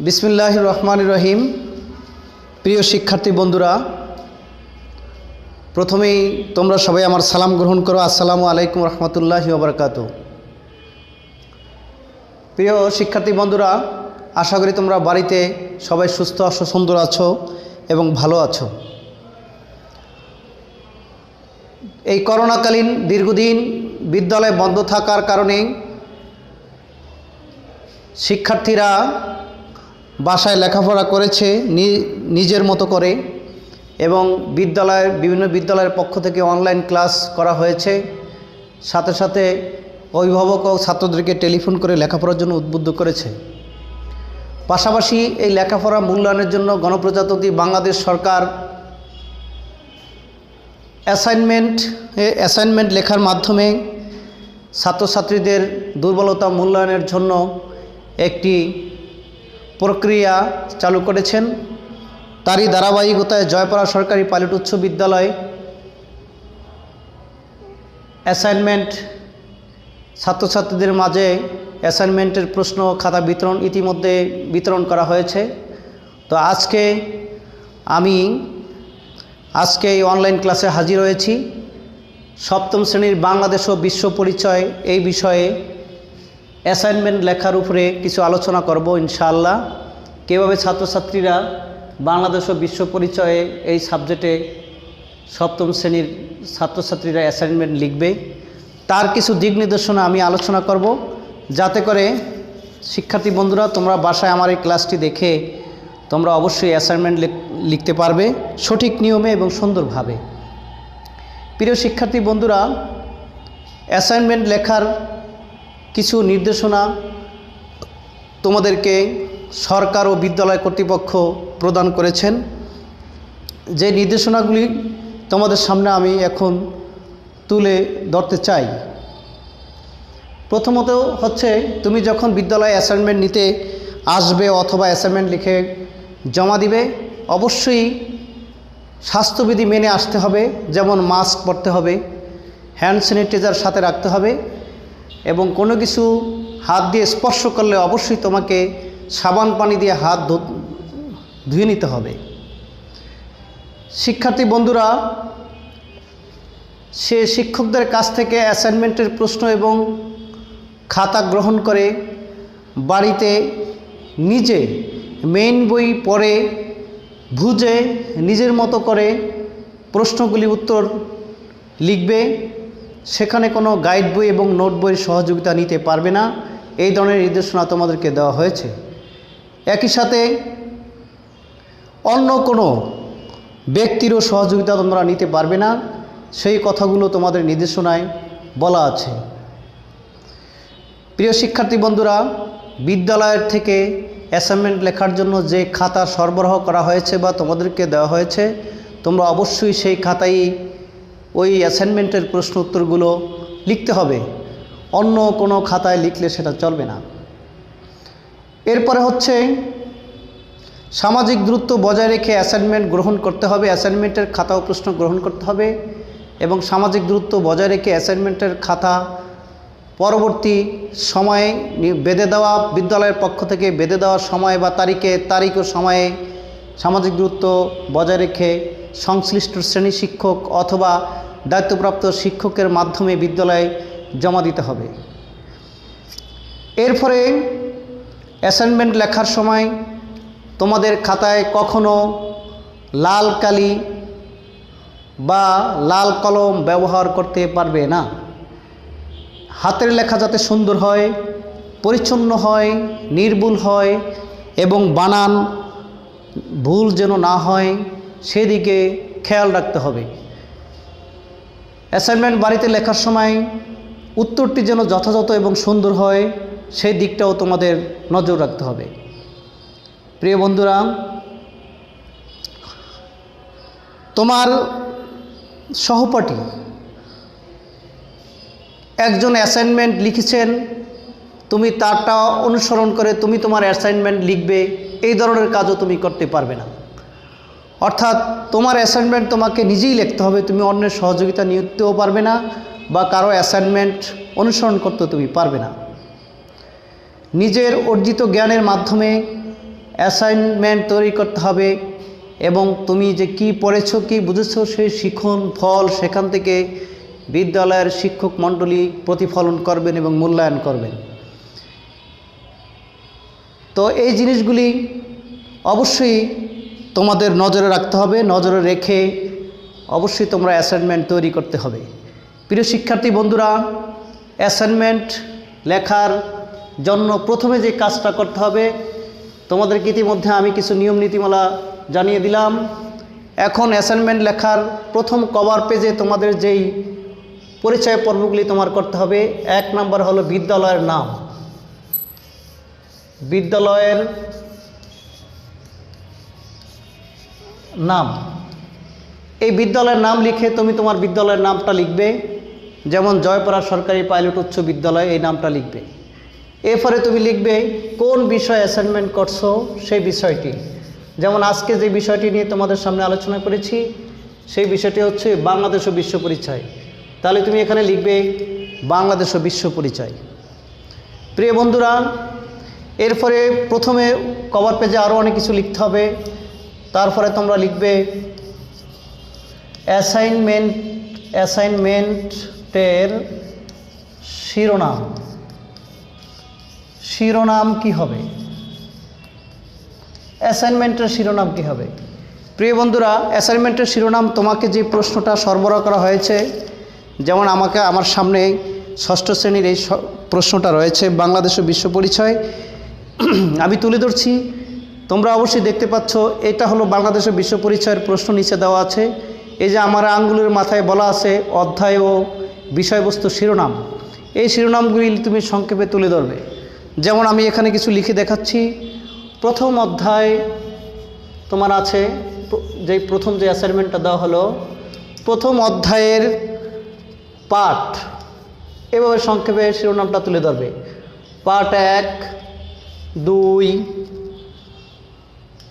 বিসমিল্লাহির রহমানির রহিম। প্রিয় শিক্ষার্থী বন্ধুরা, প্রথমেই তোমরা সবাই আমার সালাম গ্রহণ করো। আসসালামু আলাইকুম রহমতুল্লাহি ওয়া বারাকাতুহু। প্রিয় শিক্ষার্থী বন্ধুরা, আশা করি তোমরা বাড়িতে সবাই সুস্থ আছো, সুন্দর আছো এবং ভালো আছো। এই করোনাকালীন দীর্ঘদিন বিদ্যালয় বন্ধ থাকার কারণে শিক্ষার্থীরা বাসায় লেখাপড়া করেছে নিজের মতো করে, এবং বিভিন্ন বিদ্যালয়ের পক্ষ থেকে অনলাইন ক্লাস করা হয়েছে। সাথে সাথে অভিভাবক ও ছাত্রদেরকে টেলিফোন করে লেখাপড়ার জন্য উদ্বুদ্ধ করেছে। পাশাপাশি এই লেখাপড়া মূল্যায়নের জন্য গণপ্রজাতন্ত্রী বাংলাদেশ সরকার অ্যাসাইনমেন্ট লেখার মাধ্যমে ছাত্রছাত্রীদের দুর্বলতা মূল্যায়নের জন্য একটি প্রক্রিয়া চালু করেছেন। তারই ধারাবাহিকতায় জয়পাড়া সরকারি পাইলট উচ্চ বিদ্যালয় ছাত্রছাত্রীদের মাঝে অ্যাসাইনমেন্টের প্রশ্ন খাতা ইতিমধ্যে বিতরণ করা হয়েছে। তো আমি এই অনলাইন ক্লাসে হাজির হয়েছি। সপ্তম শ্রেণীর বাংলাদেশ ও বিশ্ব পরিচয় এই বিষয়ে অ্যাসাইনমেন্ট লেখার উপরে কিছু আলোচনা করব ইনশাআল্লাহ। কীভাবে ছাত্রছাত্রীরা বাংলাদেশ ও বিশ্ব পরিচয়ে এই সাবজেক্টে সপ্তম শ্রেণীর ছাত্রছাত্রীরা অ্যাসাইনমেন্ট লিখবে, তার কিছু দিক নির্দেশনা আমি আলোচনা করব, যাতে করে শিক্ষার্থী বন্ধুরা তোমরা বাসায় আমার এই ক্লাসটি দেখে তোমরা অবশ্যই অ্যাসাইনমেন্ট লিখতে পারবে সঠিক নিয়মে এবং সুন্দরভাবে। প্রিয় শিক্ষার্থী বন্ধুরা, অ্যাসাইনমেন্ট লেখার কিছু নির্দেশনা তোমাদেরকে সরকার ও বিদ্যালয় কর্তৃপক্ষ প্রদান করেছেন। যে নির্দেশনাগুলি তোমাদের সামনে আমি এখন তুলে ধরতে চাই। প্রথমত হচ্ছে, তুমি যখন বিদ্যালয়ে অ্যাসাইনমেন্ট নিতে আসবে অথবা অ্যাসাইনমেন্ট লিখে জমা দিবে, অবশ্যই স্বাস্থ্যবিধি মেনে আসতে হবে। যেমন মাস্ক পরতে হবে, হ্যান্ড স্যানিটাইজার সাথে রাখতে হবে, এবং কোনো কিছু হাত দিয়ে স্পর্শ করলে অবশ্যই তোমাকে সাবান পানি দিয়ে হাত ধুয়ে নিতে হবে। শিক্ষার্থী বন্ধুরা, শিক্ষকদের কাছ থেকে অ্যাসাইনমেন্টের প্রশ্ন এবং খাতা গ্রহণ করে বাড়িতে নিজে মেইন বই পড়ে বুঝে নিজের মতো করে প্রশ্নগুলি উত্তর লিখবে। সেখানে কোনো গাইড বই এবং নোট বইয়ের সহযোগিতা নিতে পারবে না। এই ধরনের নির্দেশনা তোমাদেরকে দেওয়া হয়েছে। একই সাথে অন্য কোনো ব্যক্তিরও সহযোগিতা তোমরা নিতে পারবে না, সেই কথাগুলো তোমাদের নির্দেশনায় বলা আছে। প্রিয় শিক্ষার্থী বন্ধুরা, বিদ্যালয়ের থেকে অ্যাসাইনমেন্ট লেখার জন্য যে খাতা সরবরাহ করা হয়েছে বা তোমাদেরকে দেওয়া হয়েছে, তোমরা অবশ্যই সেই খাতায় ওই অ্যাসাইনমেন্টের প্রশ্ন উত্তরগুলো লিখতে হবে। অন্য কোনো খাতায় লিখলে সেটা চলবে না। এরপরে হচ্ছে, সামাজিক দূরত্ব বজায় রেখে অ্যাসাইনমেন্ট গ্রহণ করতে হবে। অ্যাসাইনমেন্টের খাতা ও প্রশ্ন গ্রহণ করতে হবে, এবং সামাজিক দূরত্ব বজায় রেখে অ্যাসাইনমেন্টের খাতা পরবর্তী সময়ে বেঁধে দেওয়া, বিদ্যালয়ের পক্ষ থেকে বেঁধে দেওয়া সময় বা তারিখ ও সময়ে সামাজিক দূরত্ব বজায় রেখে সংশ্লিষ্ট শ্রেণী শিক্ষক অথবা দায়িত্বপ্রাপ্ত শিক্ষকের মাধ্যমে বিদ্যালয়ে জমা দিতে হবে। এরপরে অ্যাসাইনমেন্ট লেখার সময় তোমাদের খাতায় কখনো লাল কালি বা লাল কলম ব্যবহার করতে পারবে না। হাতের লেখা যাতে সুন্দর হয়, পরিচ্ছন্ন হয়, নির্ভুল হয় এবং বানান ভুল যেন না হয় সেদিকে খেয়াল রাখতে হবে। অ্যাসাইনমেন্ট বাড়িতে লেখার সময় উত্তরটি যেন যথাযথ এবং সুন্দর হয় সেই দিকটাও তোমাদের নজর রাখতে হবে। প্রিয় বন্ধুরা, তোমার সহপাঠী একজন অ্যাসাইনমেন্ট লিখেছেন, তুমি তারটা অনুসরণ করে তুমি তোমার অ্যাসাইনমেন্ট লিখবে, এই ধরনের কাজও তুমি করতে পারবে না। অর্থাৎ তোমার অ্যাসাইনমেন্ট তোমাকে নিজেই লিখতে হবে, তুমি অন্যের সহযোগিতা নিতেও পারবে না বা কারো অ্যাসাইনমেন্ট অনুসরণ করতে তুমি পারবে না। নিজের অর্জিত জ্ঞানের মাধ্যমে অ্যাসাইনমেন্ট তৈরি করতে হবে এবং তুমি যে কি পড়েছো কি বুঝেছো সেই শিখন ফল সেখান থেকে বিদ্যালয়ের শিক্ষক মণ্ডলী প্রতিফলন করবেন এবং মূল্যায়ন করবেন। তো এই জিনিসগুলি অবশ্যই তোমাদের নজরে রাখতে হবে, নজরে রেখে অবশ্যই তোমরা অ্যাসাইনমেন্ট তৈরি করতে হবে। প্রিয় শিক্ষার্থী বন্ধুরা, অ্যাসাইনমেন্ট লেখার জন্য প্রথমে যে কাজটা করতে হবে, তোমাদেরকে ইতিমধ্যে আমি কিছু নিয়ম নীতিমালা জানিয়ে দিলাম। এখন অ্যাসাইনমেন্ট লেখার প্রথম কভার পেজে তোমাদের যেই পরিচয় পর্বগুলি তোমার করতে হবে, 1 নম্বর হলো বিদ্যালয়ের নাম। বিদ্যালয়ের নাম, এই বিদ্যালয়ের নাম লিখে তুমি তোমার বিদ্যালয়ের নামটা লিখবে, যেমন জয়পাড়া সরকারি পাইলট উচ্চ বিদ্যালয়, এই নামটা লিখবে। এরপরে তুমি লিখবে কোন বিষয়ে অ্যাসাইনমেন্ট করছো সেই বিষয়টি, যেমন আজকে যে বিষয়টি নিয়ে তোমাদের সামনে আলোচনা করেছি সেই বিষয়টি হচ্ছে বাংলাদেশ ও বিশ্ব পরিচয়, তাহলে তুমি এখানে লিখবে বাংলাদেশ ও বিশ্ব পরিচয়। প্রিয় বন্ধুরা, এরপরে প্রথমে কভার পেজে আরও অনেক কিছু লিখতে হবে। তারপরে তোমরা লিখবে অ্যাসাইনমেন্টের শিরোনাম। শিরোনাম কি হবে? অ্যাসাইনমেন্টের শিরোনাম কি হবে? প্রিয় বন্ধুরা, অ্যাসাইনমেন্টের শিরোনাম তোমাকে যে প্রশ্নটা সরবরাহ করা হয়েছে, যেমন আমার সামনে 6ষ্ঠ শ্রেণীর এই প্রশ্নটা রয়েছে, বাংলাদেশ ও বিশ্ব পরিচয়, আমি তুলে ধরছি। তোমরা অবশ্যই দেখতে পাচ্ছ এটা হলো বাংলাদেশ ও বিশ্ব পরিচয়ের প্রশ্ন, নিচে দেওয়া আছে। এই যে আমার আঙ্গুলের মাথায় বলা আছে অধ্যায় ও বিষয়বস্তু শিরোনাম, এই শিরোনামগুলি তুমি সংক্ষেপে তুলে ধরবে। যেমন আমি এখানে কিছু লিখে দেখাচ্ছি। প্রথম অধ্যায় তোমার আছে, প্রথম যে অ্যাসাইনমেন্টটা দেওয়া হলো, প্রথম অধ্যায়ের পাঠ, এভাবে সংক্ষেপে শিরোনামটা তুলে ধরবে। পাঠ 1, 2,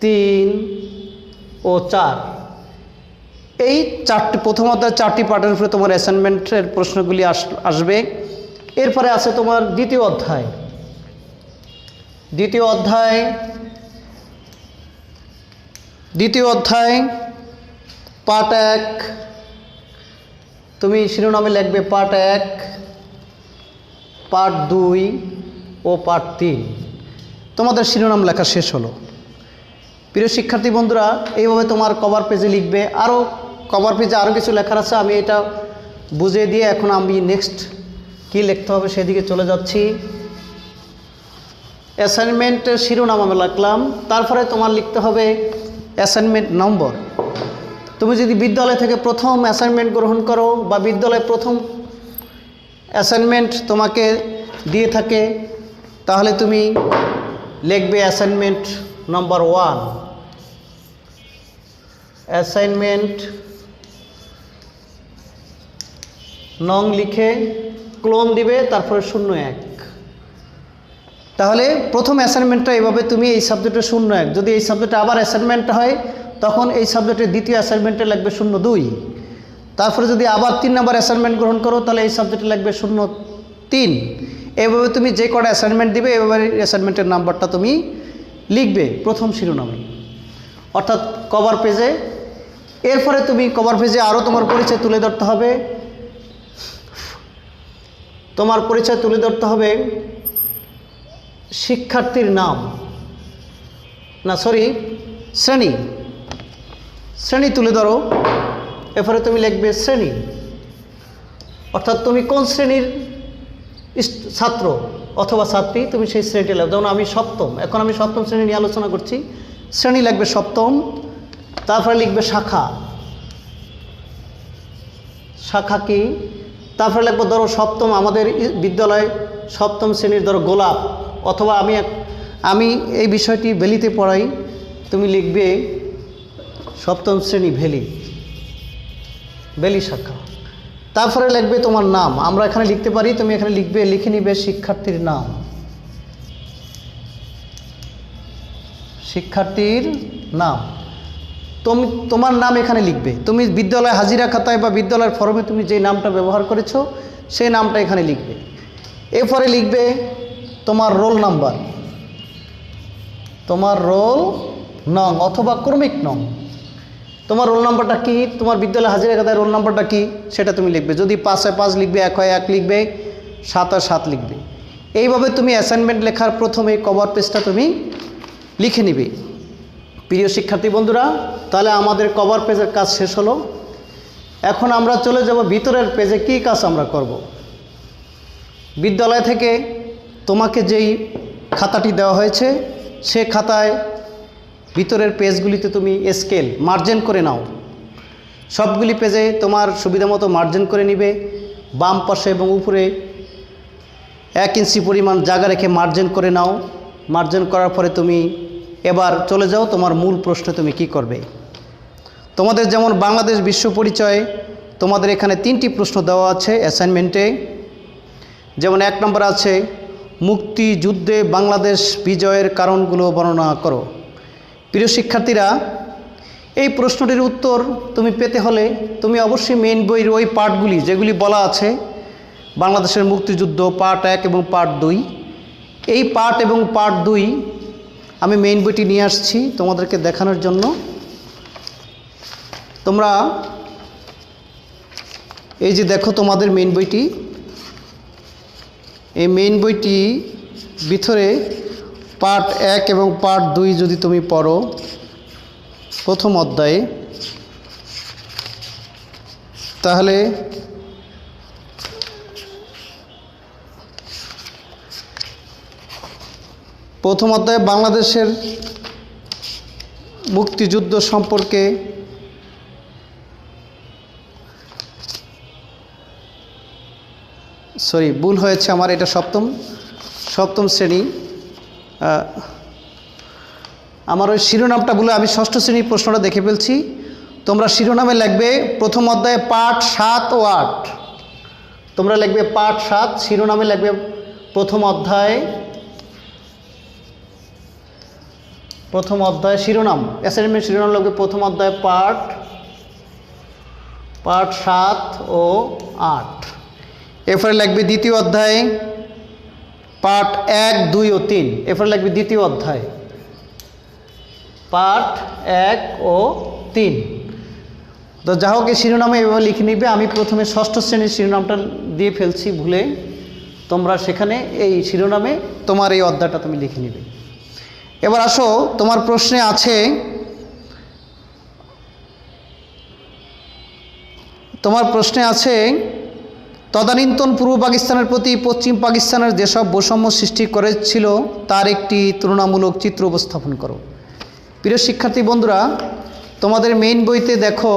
3 ও 4, এই প্রথম অধ্যায়ের 4টি পাঠের উপরে তোমার অ্যাসাইনমেন্টের প্রশ্নগুলি আসবে। এরপরে আছে তোমার দ্বিতীয় অধ্যায়। দ্বিতীয় অধ্যায় পাঠ 1, তুমি শিরোনামে লিখবে পাঠ 1, পাঠ 2 ও পাঠ 3। তোমাদের শিরোনাম লেখা শেষ হলো। প্রিয় শিক্ষার্থী বন্ধুরা, এইভাবে তোমার কভার পেজে লিখবে। আরও কভার পেজে আরও কিছু লেখার আছে, আমি এটা বুঝিয়ে দিয়ে এখন আমি নেক্সট কি লিখতে হবে সেদিকে চলে যাচ্ছি। অ্যাসাইনমেন্টের শিরোনাম আমি লিখলাম, তারপরে তোমার লিখতে হবে অ্যাসাইনমেন্ট নম্বর। তুমি যদি বিদ্যালয় থেকে প্রথম অ্যাসাইনমেন্ট গ্রহণ করো বা বিদ্যালয়ে প্রথম অ্যাসাইনমেন্ট তোমাকে দিয়ে থাকে, তাহলে তুমি লিখবে অ্যাসাইনমেন্ট নম্বর 1। অ্যাসাইনমেন্ট নং লিখে ক্লোন দিবে, তারপরে 01। তাহলে প্রথম অ্যাসাইনমেন্টটা এভাবে তুমি এই সাবজেক্টে 01, যদি এই সাবজেক্টে আবার অ্যাসাইনমেন্ট হয় তখন এই সাবজেক্টের দ্বিতীয় অ্যাসাইনমেন্টে লাগবে 02। তারপরে যদি আবার 3 নম্বর অ্যাসাইনমেন্ট গ্রহণ করো তাহলে এই সাবজেক্টে লাগবে 03। এভাবে তুমি যে কটা অ্যাসাইনমেন্ট দিবে এভাবে অ্যাসাইনমেন্টের নাম্বারটা তুমি লিখবে প্রথম শিরোনামে, অর্থাৎ কভার পেজে। এরপরে তুমি কভার পেজে আরও তোমার পরিচয় তুলে ধরতে হবে। তোমার পরিচয় তুলে ধরতে হবে শিক্ষার্থীর নাম, শ্রেণী তুলে ধরো। এরপরে তুমি লিখবে শ্রেণী, অর্থাৎ তুমি কোন শ্রেণীর ছাত্র অথবা ছাত্রী, তুমি সেই শ্রেণীটি লিখবে। যেমন আমি সপ্তম, এখন আমি সপ্তম শ্রেণী নিয়ে আলোচনা করছি, শ্রেণী লিখবে সপ্তম। তারপরে লিখবে শাখা কি, তারপরে লিখবো ধরো সপ্তম, আমাদের বিদ্যালয়ে সপ্তম শ্রেণীর ধরো গোলাপ, অথবা আমি এই বিষয়টি ভ্যালিতে পড়াই, তুমি লিখবে সপ্তম শ্রেণী ভ্যালি শাখা। তারপরে লিখবে তোমার নাম, আমরা এখানে লিখতে পারি, তুমি এখানে লিখে নিবে শিক্ষার্থীর নাম। তোমার নাম এখানে লিখবে, তুমি বিদ্যালয় হাজিরা খাতায় বা বিদ্যালয়ের ফর্মে তুমি যে নামটা ব্যবহার করেছো সেই নামটা এখানে লিখবে। এরপরে লিখবে তোমার রোল নাম্বার। তোমার রোল নং অথবা ক্রমিক নং। তোমার রোল নাম্বারটা কি, তোমার বিদ্যালয় হাজিরা খাতায় রোল নাম্বারটা কি সেটা তুমি লিখবে। যদি 5 হয় 5 লিখবে, 1 হয় 1 লিখবে, 7 হয় 7 লিখবে। এইভাবে তুমি অ্যাসাইনমেন্ট লেখার প্রথমে কভার পেজটা তুমি লিখে নিবে। প্রিয় শিক্ষার্থী বন্ধুরা, তাহলে আমাদের কভার পেজের কাজ শেষ হলো। এখন আমরা চলে যাব ভিতরের পেজে। কি কাজ আমরা করব? বিদ্যালয় থেকে তোমাকে যেই খাতাটি দেওয়া হয়েছে সে খাতায় ভিতরের পেজগুলিতে তুমি স্কেল মার্জিন করে নাও। সবগুলি পেজে তোমার সুবিধা মতো মার্জিন করে নিবে। বাম পাশে এবং উপরে 1 ইঞ্চি পরিমাণ জায়গা রেখে মার্জিন করে নাও। মার্জিন করার পরে তুমি এবার চলে যাও তোমার মূল প্রশ্নে তুমি কি করবে। তোমাদের যেমন বাংলাদেশ বিশ্ব পরিচয়, তোমাদের এখানে 3টি প্রশ্ন দেওয়া আছে অ্যাসাইনমেন্টে। যেমন 1 নম্বর আছে মুক্তিযুদ্ধে বাংলাদেশ বিজয়ের কারণগুলো বর্ণনা করো। প্রিয় শিক্ষার্থীরা, এই প্রশ্নটির উত্তর তুমি পেতে হলে তুমি অবশ্যই মেইন বইয়ের ওই পার্টগুলি যেগুলি বলা আছে বাংলাদেশের মুক্তিযুদ্ধ পার্ট 1 এবং পার্ট 2, এই পার্ট এবং পার্ট 2 আমি মেইন বইটি নিয়ে আসছি তোমাদেরকে দেখানোর জন্য। তোমরা এই যে দেখো তোমাদের মেইন বইটি, এই মেইন বইটি ভিতরে পার্ট 1 এবং পার্ট 2 যদি তুমি পড়ো প্রথম অধ্যায়ে, তাহলে প্রথম অধ্যায়ে বাংলাদেশের মুক্তিযুদ্ধ সম্পর্কে ভুল হয়েছে আমার, এটা সপ্তম শ্রেণী। আমার ওই শিরোনামটা বলে আমি 6ষ্ঠ শ্রেণীর প্রশ্নটা দেখে ফেলছি। তোমরা শিরোনামে লিখবে প্রথম অধ্যায়ে পার্ট 7 ও 8। তোমরা লিখবে পার্ট 7, শিরোনামে লিখবে প্রথম অধ্যায় শিরোনাম, অ্যাসাইনমেন্ট শিরোনাম লিখবে প্রথম অধ্যায় পার্ট 7 ও 8। এরপরে লিখবে দ্বিতীয় অধ্যায় পার্ট 1, 2 ও 3। এরপরে লিখবে দ্বিতীয় অধ্যায় পার্ট 1 ও 3। তো যা হোক এই শিরোনামে এভাবে লিখে নিবে। আমি প্রথমে 6ষ্ঠ শ্রেণীর শিরোনামটা দিয়ে ফেলছি ভুলে, তোমরা সেখানে এই শিরোনামে তোমার এই অধ্যায়টা তুমি লিখে নিবে। এবার আসো, তোমার প্রশ্নে আছে তদানীন্তন পূর্ব পাকিস্তানের প্রতি পশ্চিম পাকিস্তানের যেসব বৈষম্য সৃষ্টি করেছিল তার একটি তুলনামূলক চিত্র উপস্থাপন করো। প্রিয় শিক্ষার্থী বন্ধুরা, তোমাদের মেইন বইতে দেখো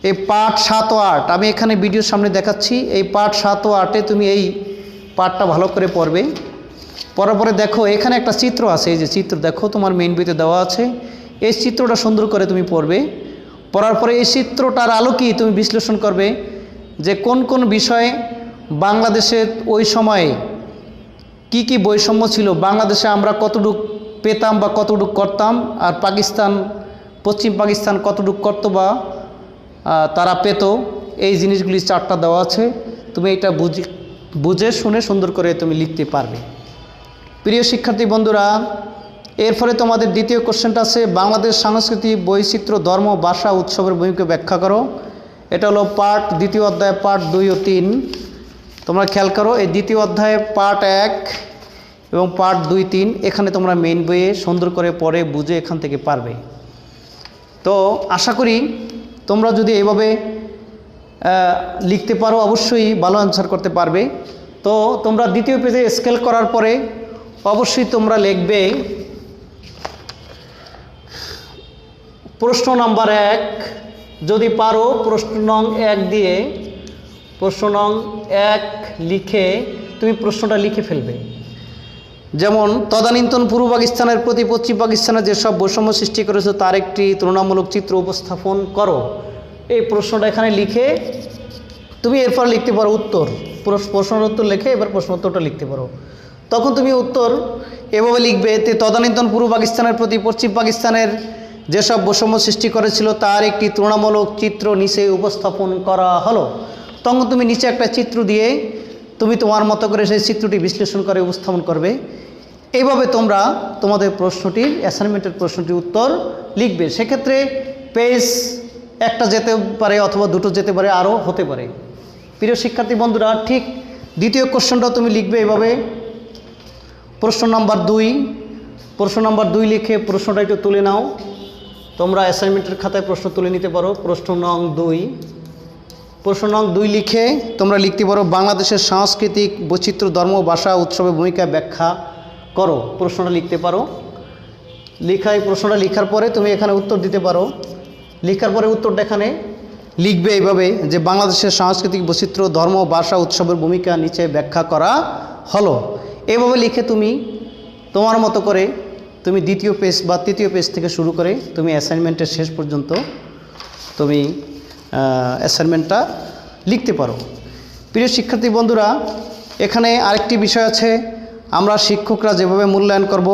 এই পার্ট 7 ও 8 আমি এখানে ভিডিওর সামনে দেখাচ্ছি। এই পার্ট 7 ও 8-এ তুমি এই পার্টটা ভালো করে পড়বে। পড়ার পরে দেখো এখানে একটা চিত্র আছে, এই যে চিত্র দেখো তোমার মেইন বইতে দেওয়া আছে। এই চিত্রটা সুন্দর করে তুমি পড়বে। পড়ার পরে এই চিত্রটার আলোকেই তুমি বিশ্লেষণ করবে যে কোন কোন বিষয়ে বাংলাদেশে ওই সময়ে কি কি বৈষম্য ছিল, বাংলাদেশে আমরা কতটুক পেতাম বা কতটুক করতাম, আর পশ্চিম পাকিস্তান কতটুক করতো বা তারা পেত। এই জিনিসগুলি চারটা দেওয়া আছে, তুমি এটা বুঝে শুনে সুন্দর করে তুমি লিখতে পারবে। প্রিয় শিক্ষার্থী বন্ধুরা, এরপরে তোমাদের দ্বিতীয় কোশ্চেনটা আছে বাংলাদেশ সংস্কৃতি বৈচিত্র্য ধর্ম ভাষা উৎসবের ভূমিকা ব্যাখ্যা করো। এটা হলো দ্বিতীয় অধ্যায় পার্ট 2 ও 3। তোমরা খেয়াল করো এই দ্বিতীয় অধ্যায়ে পার্ট 1 এবং পার্ট 2, 3 এখানে তোমরা মেইন বইয়ে সুন্দর করে পড়ে বুঝে এখান থেকে পারবে। তো আশা করি তোমরা যদি এইভাবে লিখতে পারো অবশ্যই ভালো অ্যান্সার করতে পারবে। তো তোমরা দ্বিতীয় পেজে স্কেল করার পরে অবশ্যই তোমরা লিখবে প্রশ্ন নাম্বার 1, যদি পারো প্রশ্ন নং 1 দিয়ে প্রশ্ন নং 1 লিখে তুমি প্রশ্নটা লিখে ফেলবে। যেমন তদানীন্তন পূর্ব পাকিস্তানের প্রতি পশ্চিম পাকিস্তানের যেসব বৈষম্য সৃষ্টি করেছে তার একটি তুলনামূলক চিত্র উপস্থাপন করো। এই প্রশ্নটা এখানে লিখে তুমি এরপর লিখতে পারো উত্তর। প্রশ্নের উত্তর লিখে এবার প্রশ্ন উত্তরটা লিখতে পারো। তখন তুমি উত্তর এভাবে লিখবে যে তদানীন্তন পূর্ব পাকিস্তানের প্রতি পশ্চিম পাকিস্তানের যেসব বৈষম্য সৃষ্টি করেছিল তার একটি তুলনামূলক চিত্র নিচে উপস্থাপন করা হলো। তখন তুমি নিচে একটা চিত্র দিয়ে তুমি তোমার মতো করে সেই চিত্রটি বিশ্লেষণ করে উপস্থাপন করবে। এইভাবে তোমরা তোমাদের প্রশ্নটির অ্যাসাইনমেন্টের প্রশ্নটির উত্তর লিখবে। সেক্ষেত্রে পেজ একটা যেতে পারে অথবা দুটো যেতে পারে, আরও হতে পারে। প্রিয় শিক্ষার্থী বন্ধুরা, ঠিক দ্বিতীয় কোশ্চেনটাও তুমি লিখবে এভাবে। প্রশ্ন নাম্বার 2 লিখে প্রশ্নটা একটু তুলে নাও। তোমরা অ্যাসাইনমেন্টের খাতায় প্রশ্ন তুলে নিতে পারো। প্রশ্ন নং 2 লিখে তোমরা লিখতে পারো, বাংলাদেশের সাংস্কৃতিক বৈচিত্র্য, ধর্ম, ভাষা, উৎসবের ভূমিকা ব্যাখ্যা করো। প্রশ্নটা লিখতে পারো। প্রশ্নটা লেখার পরে তুমি এখানে উত্তর দিতে পারো। লেখার পরে উত্তরটা এখানে লিখবে এইভাবে যে বাংলাদেশের সাংস্কৃতিক বৈচিত্র্য, ধর্ম, ভাষা, উৎসবের ভূমিকা নিচে ব্যাখ্যা করা হলো। এভাবে লিখে তুমি তোমার মতো করে তুমি দ্বিতীয় পেজ বা তৃতীয় পেজ থেকে শুরু করে তুমি অ্যাসাইনমেন্টের শেষ পর্যন্ত তুমি অ্যাসাইনমেন্টটা লিখতে পারো। প্রিয় শিক্ষার্থী বন্ধুরা, এখানে আরেকটি বিষয় আছে। আমরা শিক্ষকরা যেভাবে মূল্যায়ন করব,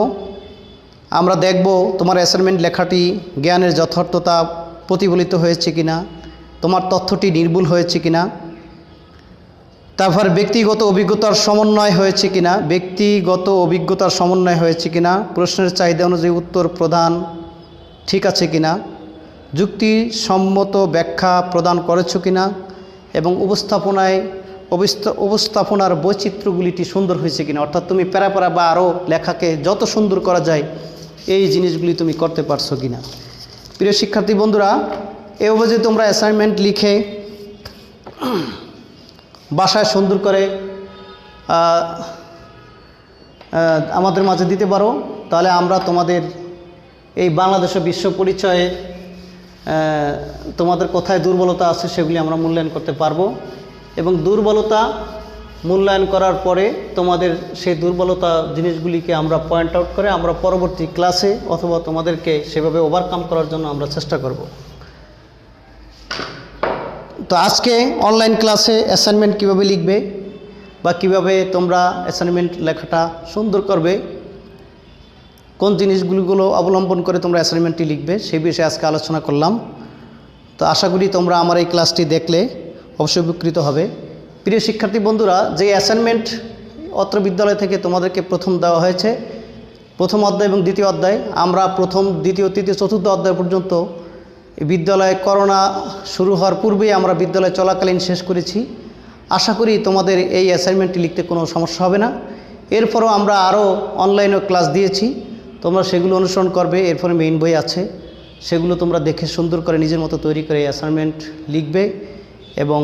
আমরা দেখব তোমার অ্যাসাইনমেন্ট লেখাটি জ্ঞানের যথার্থতা প্রতিফলিত হয়েছে কিনা, তোমার তথ্যটি নির্ভুল হয়েছে কিনা, তারপর ব্যক্তিগত অভিজ্ঞতার সমন্বয় হয়েছে কিনা, প্রশ্নের চাহিদা অনুযায়ী উত্তর প্রদান ঠিক আছে কিনা, যুক্তিসম্মত ব্যাখ্যা প্রদান করেছো কিনা, এবং উপস্থাপনার বৈচিত্র্যগুলিটি সুন্দর হয়েছে কিনা। অর্থাৎ তুমি প্যারা বা আরও লেখাকে যত সুন্দর করা যায় এই জিনিসগুলি তুমি করতে পারছো কিনা। প্রিয় শিক্ষার্থী বন্ধুরা, এভাবে যে তোমরা অ্যাসাইনমেন্ট লিখে বাসায় সুন্দর করে আমাদের মাঝে দিতে পারো, তাহলে আমরা তোমাদের এই বাংলাদেশ ও বিশ্ব পরিচয়ে তোমাদের কোথায় দুর্বলতা আছে সেগুলি আমরা মূল্যায়ন করতে পারবো। এবং দুর্বলতা মূল্যায়ন করার পরে তোমাদের সেই দুর্বলতা জিনিসগুলিকে আমরা পয়েন্ট আউট করে আমরা পরবর্তী ক্লাসে অথবা তোমাদেরকে সেভাবে ওভারকাম করার জন্য আমরা চেষ্টা করব। তো আজকে অনলাইন ক্লাসে অ্যাসাইনমেন্ট কিভাবে লিখবে বা কিভাবে তোমরা অ্যাসাইনমেন্ট লেখাটা সুন্দর করবে, কোন জিনিসগুলো অবলম্বন করে তোমরা অ্যাসাইনমেন্টটি লিখবে সেই বিষয়ে আজকে আলোচনা করলাম। তো আশা করি তোমরা আমার এই ক্লাসটি দেখলে অবশ্যই উপকৃত হবে। প্রিয় শিক্ষার্থী বন্ধুরা, যে অ্যাসাইনমেন্ট অত্র বিদ্যালয় থেকে তোমাদেরকে প্রথম দেওয়া হয়েছে, প্রথম অধ্যায় এবং দ্বিতীয় অধ্যায়, আমরা প্রথম, দ্বিতীয়, তৃতীয়, চতুর্থ অধ্যায় পর্যন্ত বিদ্যালয়ে করোনা শুরু হওয়ার পূর্বেই আমরা বিদ্যালয় চলাকালীন শেষ করেছি। আশা করি তোমাদের এই অ্যাসাইনমেন্টটি লিখতে কোনো সমস্যা হবে না। এরপরও আমরা আরও অনলাইনে ক্লাস দিয়েছি, তোমরা সেগুলো অনুসরণ করবে। এরপরে মেইন বই আছে, সেগুলো তোমরা দেখে সুন্দর করে নিজের মতো তৈরি করে অ্যাসাইনমেন্ট লিখবে এবং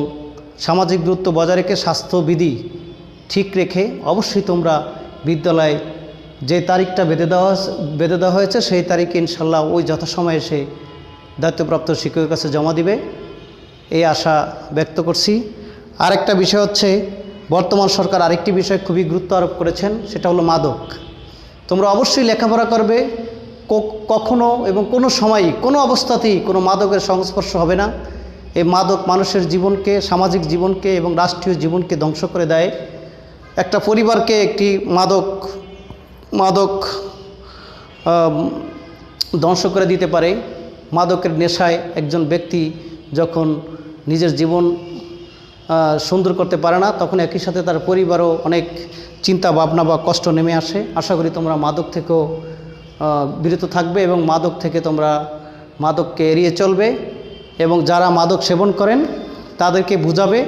সামাজিক দূরত্ব বজায় রেখে স্বাস্থ্যবিধি ঠিক রেখে অবশ্যই তোমরা বিদ্যালয়ে যে তারিখটা বেঁধে দেওয়া হয়েছে সেই তারিখে ইনশাল্লাহ ওই যথাসময়ে এসে দায়িত্বপ্রাপ্ত শিক্ষকের কাছে জমা দিবে, এই আশা ব্যক্ত করছি। আরেকটা বিষয় হচ্ছে, বর্তমান সরকার আরেকটি বিষয় খুবই গুরুত্ব আরোপ করেছেন, সেটা হলো মাদক। তোমরা অবশ্যই লেখাপড়া করবে, কখনো এবং কোনো সময়ই কোনো অবস্থাতেই কোনো মাদকের সংস্পর্শ হবে না। এই মাদক মানুষের জীবনকে, সামাজিক জীবনকে এবং রাষ্ট্রীয় জীবনকে ধ্বংস করে দেয়। একটা পরিবারকে একটি মাদক ধ্বংস করে দিতে পারে। মাদকের নেশায় একজন ব্যক্তি যখন নিজের জীবন সুন্দর করতে পারে না, তখন একই সাথে তার পরিবারও অনেক চিন্তা ভাবনা বা কষ্ট নেমে আসে। আশা করি তোমরা মাদক থেকেও বিরত থাকবে এবং মাদককে এড়িয়ে চলবে এবং যারা মাদক সেবন করেন তাদেরকে বুঝাবে,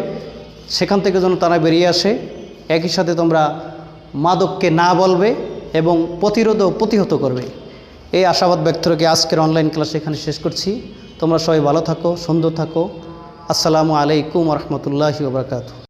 সেখান থেকে যেন তারা বেরিয়ে আসে। একই সাথে তোমরা মাদককে না বলবে এবং প্রতিহত করবে। এই আশাবাদ ব্যক্ত রেখে আজকের অনলাইন ক্লাস এখানে শেষ করছি। তোমরা সবাই ভালো থাকো, সুন্দর থাকো। আসসালামু আলাইকুম ওয়া রাহমাতুল্লাহি ওয়া বারাকাতুহু।